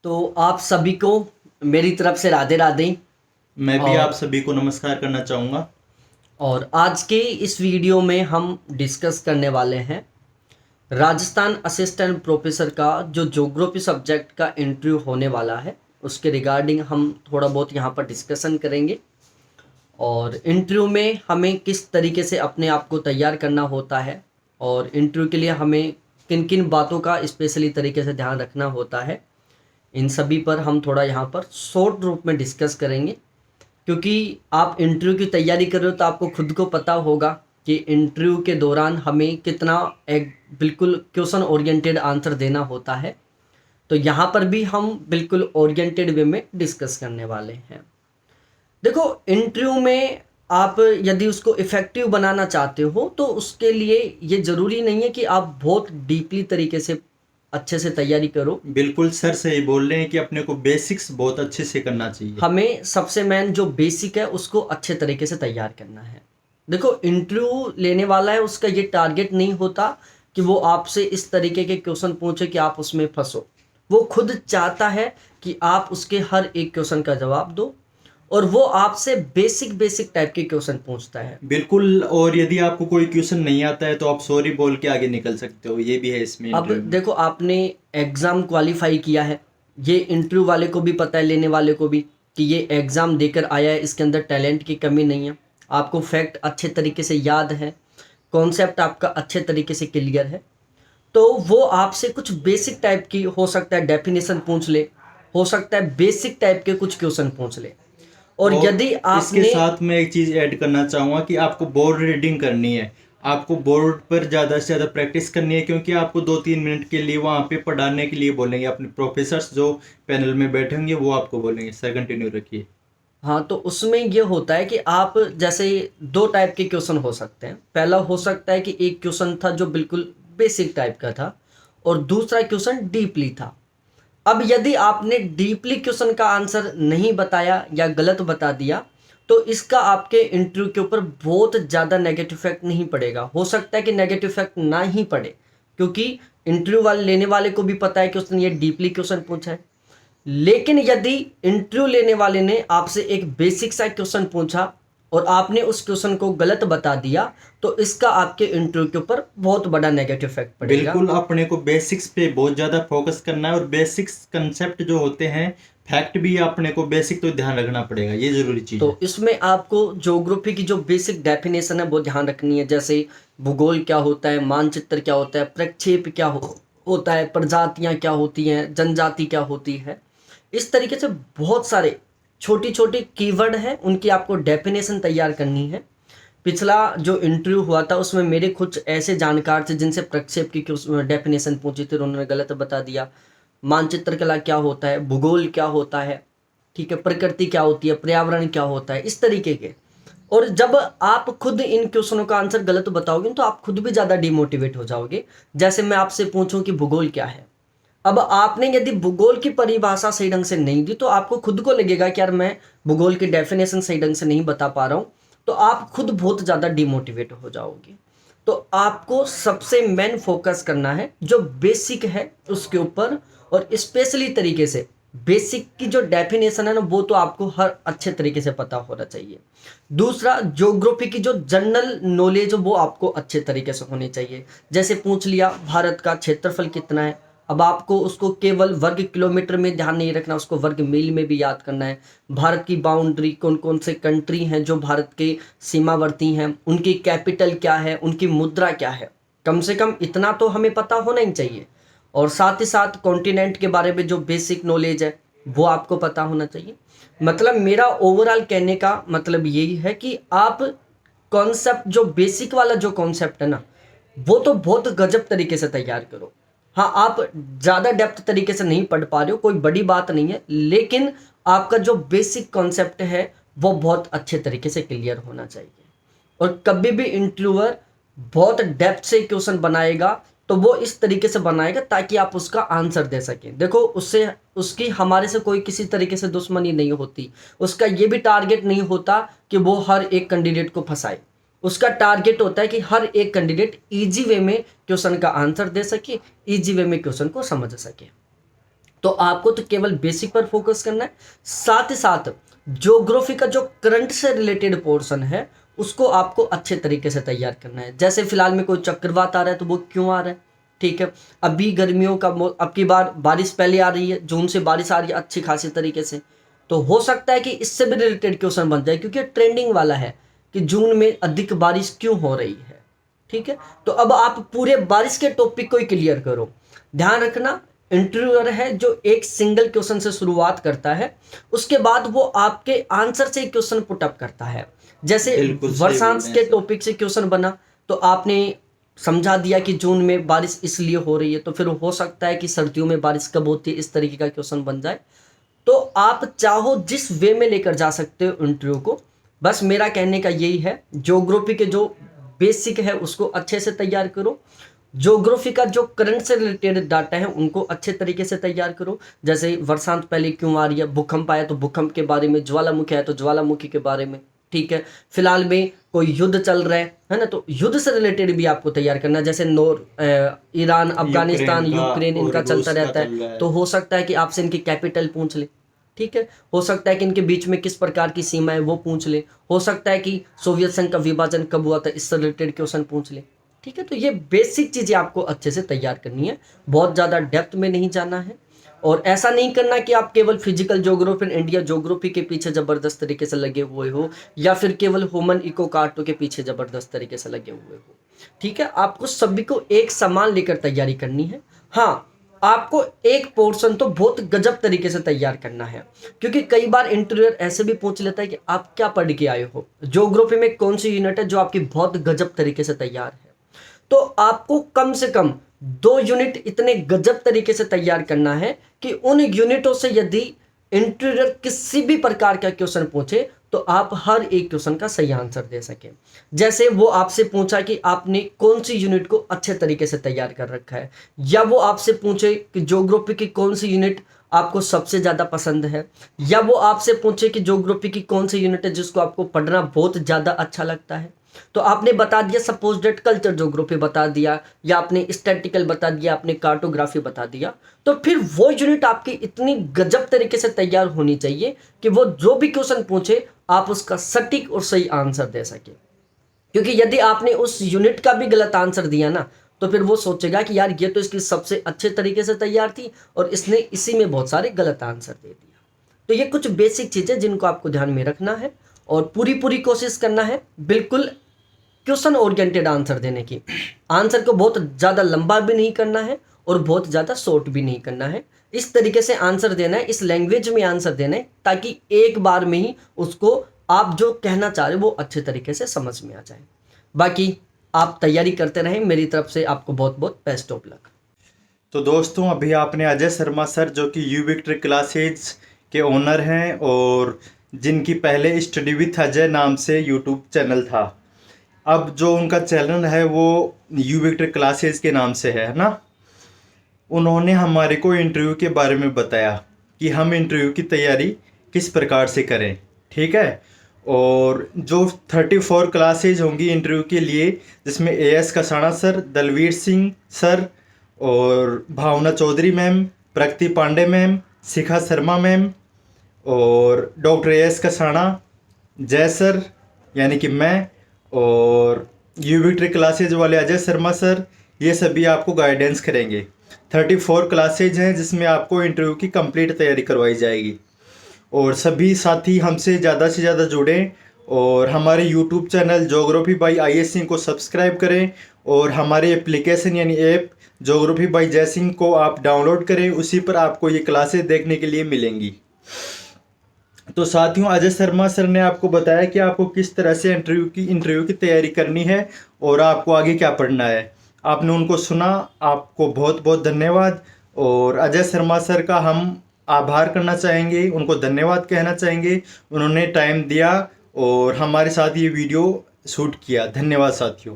तो आप सभी को मेरी तरफ से राधे राधे। मैं भी आप और सभी को नमस्कार करना चाहूँगा। और आज के इस वीडियो में हम डिस्कस करने वाले हैं राजस्थान असिस्टेंट प्रोफेसर का जो ज्योग्राफी सब्जेक्ट का इंटरव्यू होने वाला है, उसके रिगार्डिंग हम थोड़ा बहुत यहाँ पर डिस्कशन करेंगे। और इंटरव्यू में हमें किस तरीके से अपने आप को तैयार करना होता है और इंटरव्यू के लिए हमें किन किन बातों का स्पेशली तरीके से ध्यान रखना होता है, इन सभी पर हम थोड़ा यहाँ पर शॉर्ट रूप में डिस्कस करेंगे। क्योंकि आप इंटरव्यू की तैयारी कर रहे हो तो आपको खुद को पता होगा कि इंटरव्यू के दौरान हमें कितना एक बिल्कुल क्वेश्चन ओरिएंटेड आंसर देना होता है। तो यहाँ पर भी हम बिल्कुल ओरिएंटेड वे में डिस्कस करने वाले हैं। देखो, इंटरव्यू में आप यदि उसको इफ़ेक्टिव बनाना चाहते हो तो उसके लिए ये ज़रूरी नहीं है कि आप बहुत डीपली तरीके से अच्छे से तैयारी करो। बिल्कुल सर सही बोल रहे हैं कि अपने को बेसिक्स बहुत अच्छे से करना चाहिए। हमें सबसे मेन जो बेसिक है उसको अच्छे तरीके से तैयार करना है। देखो, इंटरव्यू लेने वाला है, उसका ये टारगेट नहीं होता कि वो आपसे इस तरीके के क्वेश्चन पूछे कि आप उसमें फंसो। वो खुद चाहता है कि आप उसके हर एक क्वेश्चन का जवाब दो, और वो आपसे बेसिक बेसिक टाइप के क्वेश्चन पूछता है। बिल्कुल, और यदि आपको कोई क्वेश्चन नहीं आता है तो आप सॉरी बोल के आगे निकल सकते हो, ये भी है इसमें अब इंटरव्यू में। देखो, आपने एग्ज़ाम क्वालिफाई किया है, ये इंटरव्यू वाले को भी पता है, लेने वाले को भी, कि ये एग्ज़ाम देकर आया है, इसके अंदर टैलेंट की कमी नहीं है। आपको फैक्ट अच्छे तरीके से याद है, कॉन्सेप्ट आपका अच्छे तरीके से क्लियर है। तो वो आपसे कुछ बेसिक टाइप की, हो सकता है डेफिनेशन पूछ ले, हो सकता है बेसिक टाइप के कुछ क्वेश्चन पूछ ले। और और यदि इसके आपने साथ मैं एक चीज़ ऐड करना चाहूँगा कि आपको बोर्ड रीडिंग करनी है। आपको बोर्ड पर ज़्यादा से ज़्यादा प्रैक्टिस करनी है, क्योंकि आपको 2-3 मिनट के लिए वहाँ पे पढ़ाने के लिए बोलेंगे। अपने प्रोफेसर्स जो पैनल में बैठे होंगे वो आपको बोलेंगे। सर कंटिन्यू रखिए। हाँ, तो उसमें ये होता है कि आप जैसे दो टाइप के क्वेश्चन हो सकते हैं। पहला हो सकता है कि एक क्वेश्चन था जो बिल्कुल बेसिक टाइप का था, और दूसरा क्वेश्चन डीपली था। अब यदि आपने डीपली क्वेश्चन का आंसर नहीं बताया या गलत बता दिया, तो इसका आपके इंटरव्यू के ऊपर बहुत ज़्यादा नेगेटिव इफेक्ट नहीं पड़ेगा। हो सकता है कि नेगेटिव इफेक्ट ना ही पड़े, क्योंकि इंटरव्यू वाले लेने वाले को भी पता है कि उसने ये डीपली क्वेश्चन पूछा है। लेकिन यदि इंटरव्यू लेने वाले ने आपसे एक बेसिक सा क्वेश्चन पूछा और आपने उस क्वेश्चन को गलत बता दिया, तो इसका आपके इंटरव्यू के ऊपर बहुत बड़ा नेगेटिव इफेक्ट पड़ेगा। बिल्कुल, अपने को बेसिक्स पे बहुत ज़्यादा फोकस करना है, और बेसिक्स कंसेप्ट जो होते हैं, फैक्ट भी अपने को बेसिक तो ध्यान रखना पड़ेगा, ये ज़रूरी चीज़ है। तो इसमें आपको ज्योग्राफी की जो बेसिक डेफिनेशन है वो ध्यान रखनी है। जैसे भूगोल क्या होता है, मानचित्र क्या होता है, प्रक्षेप क्या होता है, प्रजातियां क्या होती हैं, जनजाति क्या होती है। इस तरीके से बहुत सारे छोटी छोटी कीवर्ड हैं, उनकी आपको डेफिनेशन तैयार करनी है। पिछला जो इंटरव्यू हुआ था उसमें मेरे कुछ ऐसे जानकार थे जिनसे प्रक्षेप की डेफिनेशन पूछी थी, उन्होंने गलत बता दिया। मानचित्र कला क्या होता है, भूगोल क्या होता है, ठीक है, प्रकृति क्या होती है, पर्यावरण क्या होता है, इस तरीके के। और जब आप खुद इन क्वेश्चनों का आंसर गलत बताओगे तो आप खुद भी ज़्यादा डिमोटिवेट हो जाओगे। जैसे मैं आपसे पूछूं कि भूगोल क्या है, अब आपने यदि भूगोल की परिभाषा सही ढंग से नहीं दी तो आपको खुद को लगेगा कि यार मैं भूगोल की डेफिनेशन सही ढंग से नहीं बता पा रहा हूँ, तो आप खुद बहुत ज़्यादा डिमोटिवेट हो जाओगे। तो आपको सबसे मेन फोकस करना है जो बेसिक है उसके ऊपर, और स्पेशली तरीके से बेसिक की जो डेफिनेशन है ना, वो तो आपको हर अच्छे तरीके से पता होना चाहिए। दूसरा, ज्योग्राफी की जो जनरल नॉलेज वो आपको अच्छे तरीके से होनी चाहिए। जैसे पूछ लिया भारत का क्षेत्रफल कितना है, अब आपको उसको केवल वर्ग किलोमीटर में ध्यान नहीं रखना, उसको वर्ग मील में भी याद करना है। भारत की बाउंड्री, कौन कौन से कंट्री हैं जो भारत के सीमावर्ती हैं, उनकी कैपिटल क्या है, उनकी मुद्रा क्या है, कम से कम इतना तो हमें पता होना ही चाहिए। और साथ ही साथ कॉन्टिनेंट के बारे में जो बेसिक नॉलेज है वो आपको पता होना चाहिए। मतलब मेरा ओवरऑल कहने का मतलब यही है कि आप कॉन्सेप्ट, जो बेसिक वाला जो कॉन्सेप्ट है ना, वो तो बहुत गजब तरीके से तैयार करो। हाँ, आप ज़्यादा डेप्थ तरीके से नहीं पढ़ पा रहे हो, कोई बड़ी बात नहीं है, लेकिन आपका जो बेसिक कॉन्सेप्ट है वो बहुत अच्छे तरीके से क्लियर होना चाहिए। और कभी भी इंटरव्यूअर बहुत डेप्थ से क्वेश्चन बनाएगा तो वो इस तरीके से बनाएगा ताकि आप उसका आंसर दे सकें। देखो, उससे उसकी हमारे से कोई किसी तरीके से दुश्मनी नहीं होती। उसका ये भी टारगेट नहीं होता कि वो हर एक कैंडिडेट को फंसाए। उसका टारगेट होता है कि हर एक कैंडिडेट इजी वे में क्वेश्चन का आंसर दे सके, इजी वे में क्वेश्चन को समझ सके। तो आपको तो केवल बेसिक पर फोकस करना है, साथ ही साथ ज्योग्राफी का जो करंट से रिलेटेड पोर्शन है उसको आपको अच्छे तरीके से तैयार करना है। जैसे फिलहाल में कोई चक्रवात आ रहा है तो वो क्यों आ रहा है, ठीक है। अभी गर्मियों का अब की बार बारिश पहले आ रही है, जून से बारिश आ रही है अच्छी खासी तरीके से, तो हो सकता है कि इससे भी रिलेटेड क्वेश्चन बन जाए, क्योंकि ट्रेंडिंग वाला है कि जून में अधिक बारिश क्यों हो रही है, ठीक है। तो अब आप पूरे बारिश के टॉपिक को ही क्लियर करो। ध्यान रखना, इंटरव्यूअर है जो एक सिंगल क्वेश्चन से शुरुआत करता है, उसके बाद वो आपके आंसर से क्वेश्चन पुट अप करता है। जैसे बिल्कुल सही वर्षांश बोल रहे के हैं सर। टॉपिक से क्वेश्चन बना तो आपने समझा दिया कि जून में बारिश इसलिए हो रही है, तो फिर हो सकता है कि सर्दियों में बारिश कब होती है, इस तरीके का क्वेश्चन बन जाए। तो आप चाहो जिस वे में लेकर जा सकते हो इंटरव्यू को। बस मेरा कहने का यही है, ज्योग्राफी के जो बेसिक है उसको अच्छे से तैयार करो, ज्योग्राफी का जो करंट से रिलेटेड डाटा है उनको अच्छे तरीके से तैयार करो। जैसे वर्षांत पहले क्यों आ रही है, भूकंप आया तो भूकंप के बारे में, ज्वालामुखी आया तो ज्वालामुखी के बारे में, ठीक है। फिलहाल में कोई युद्ध चल रहा है ना, तो युद्ध से रिलेटेड भी आपको तैयार करना है। जैसे ईरान, अफगानिस्तान, यूक्रेन का यूक्रेन और इनका चलता रूस का रहता चल रहा है, है। तो हो सकता है कि आपसे इनकी कैपिटल पूछ ले, ठीक है। हो सकता है कि इनके बीच में किस प्रकार की सीमा है वो पूछ ले, हो सकता है कि सोवियत संघ का विभाजन कब हुआ था, इससे रिलेटेड क्वेश्चन पूछ ले, ठीक है। तो ये बेसिक चीज़ें आपको अच्छे से तैयार करनी है, बहुत ज़्यादा डेप्थ में नहीं जाना है। और ऐसा नहीं करना कि आप केवल फिजिकल ज्योग्राफी, इंडिया ज्योग्राफी के पीछे ज़बरदस्त तरीके से लगे हुए हो, या फिर केवल ह्यूमन इको कार्टो के पीछे ज़बरदस्त तरीके से लगे हुए हो, ठीक है। आपको सभी को एक समान लेकर तैयारी करनी है। हाँ, आपको एक पोर्शन तो बहुत गजब तरीके से तैयार करना है, क्योंकि कई बार इंटरव्यूअर ऐसे भी पूछ लेता है कि आप क्या पढ़ के आए हो, ज्योग्राफी में कौन सी यूनिट है जो आपकी बहुत गजब तरीके से तैयार है। तो आपको कम से कम 2 यूनिट इतने गजब तरीके से तैयार करना है कि उन यूनिटों से यदि इंटरव्यूअर किसी भी प्रकार का क्वेश्चन पूछे तो आप हर एक क्वेश्चन का सही आंसर दे सकें। जैसे वो आपसे पूछा कि आपने कौन सी यूनिट को अच्छे तरीके से तैयार कर रखा है, या वो आपसे पूछे कि ज्योग्राफी की कौन सी यूनिट आपको सबसे ज़्यादा पसंद है, या वो आपसे पूछे कि ज्योग्राफी की कौन सी यूनिट है जिसको आपको पढ़ना बहुत ज़्यादा अच्छा लगता है, तो आपने बता दिया, सपोज डेट कल्चर ज्योग्राफी बता दिया, या आपने स्टैटिकल बता दिया, आपने कार्टोग्राफी बता दिया, तो फिर वो यूनिट आपकी इतनी गजब तरीके से तैयार होनी चाहिए कि वो जो भी क्वेश्चन पूछे आप उसका सटीक और सही आंसर दे सके। क्योंकि यदि आपने उस यूनिट का भी गलत आंसर दिया ना, तो फिर वो सोचेगा कि यार ये तो इसकी सबसे अच्छे तरीके से तैयार थी और इसने इसी में बहुत सारे गलत आंसर दे दिया। तो ये कुछ बेसिक चीज़ें जिनको आपको ध्यान में रखना है, और पूरी पूरी कोशिश करना है बिल्कुल क्वेश्चन ओरिएंटेड आंसर देने की। आंसर को बहुत ज़्यादा लंबा भी नहीं करना है और बहुत ज़्यादा शॉर्ट भी नहीं करना है। इस तरीके से आंसर देना है, इस लैंग्वेज में आंसर देना है, ताकि एक बार में ही उसको आप जो कहना चाह रहे हो वो अच्छे तरीके से समझ में आ जाए। बाकी आप तैयारी करते रहें, मेरी तरफ से आपको बहुत बहुत बेस्ट ऑफ लक। तो दोस्तों, अभी आपने अजय शर्मा सर, जो कि यू विक्ट्री क्लासेज के ओनर हैं और जिनकी पहले स्टडी विथ अजय नाम से यूट्यूब चैनल था, अब जो उनका चैनल है वो यू विक्ट्री क्लासेज के नाम से है ना। उन्होंने हमारे को इंटरव्यू के बारे में बताया कि हम इंटरव्यू की तैयारी किस प्रकार से करें, ठीक है। और जो 34 क्लासेज होंगी इंटरव्यू के लिए, जिसमें A S Kasana sir, Dalveer Singh sir और Bhavna Chaudhary ma'am, Pragati Pandey ma'am, Shikha Sharma ma'am और doctor A S Kasana, Jai sir यानी कि मैं, और यू विक्ट्री क्लासेज वाले अजय शर्मा सर, ये सभी आपको गाइडेंस करेंगे। 34 क्लासेज हैं जिसमें आपको इंटरव्यू की कंप्लीट तैयारी करवाई जाएगी। और सभी साथी हमसे ज़्यादा से ज़्यादा जुड़ें और हमारे YouTube channel geography by I Singh को सब्सक्राइब करें, और हमारे एप्लीकेशन यानी ऐप ज्योग्राफी बाई जय सिंह को आप डाउनलोड करें, उसी पर आपको ये क्लासेस देखने के लिए मिलेंगी। तो साथियों, अजय शर्मा सर ने आपको बताया कि आपको किस तरह से इंटरव्यू की तैयारी करनी है और आपको आगे क्या पढ़ना है। आपने उनको सुना, आपको बहुत बहुत धन्यवाद। और अजय शर्मा सर का हम आभार करना चाहेंगे, उनको धन्यवाद कहना चाहेंगे, उन्होंने टाइम दिया और हमारे साथ ये वीडियो शूट किया। धन्यवाद साथियों।